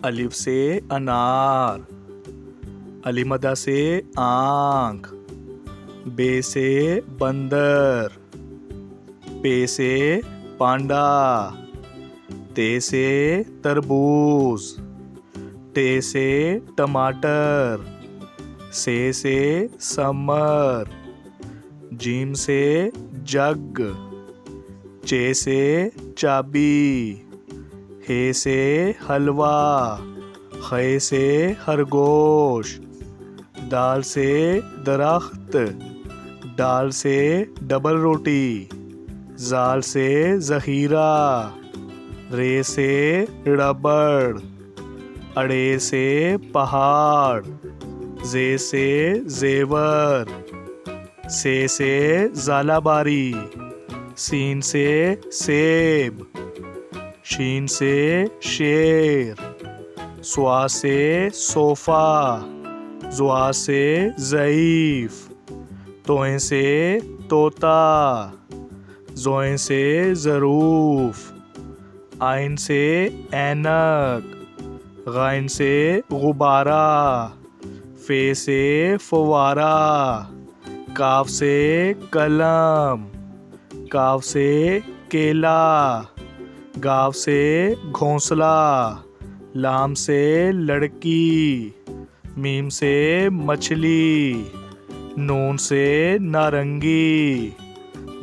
الف سے انار، علی مدہ سے آنکھ، بے سے بندر، پے سے پانڈا، تے سے تربوز، ٹے سے ٹماٹر، سے سمر، جیم سے جگ، چے سے چابی، ہے سے حلوہ، خے سے خرگوش، دال سے درخت، ڈال سے ڈبل روٹی، زال سے ذخیرہ، رے سے ربڑ، اڑے سے پہاڑ، زے سے زیور، سے زالہ باری، سین سے سیب، شین سے شیر، سوا سے صوفہ، زوا سے ضعیف، توئیں سے طوطا، زوئیں سے ظروف، آئن سے اینک، غائن سے غبارہ، فے سے فوارہ، کاف سے قلم، کاف سے کیلا، گاو سے گھونسلہ، لام سے لڑکی، میم سے مچھلی، نون سے نارنگی،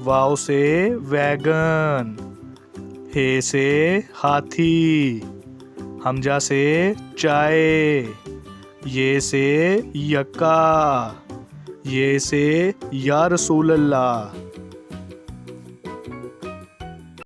واو سے ویگن، ہے سے ہاتھی، حمزہ سے چائے، یہ سے یکا، یہ سے یا رسول اللہ۔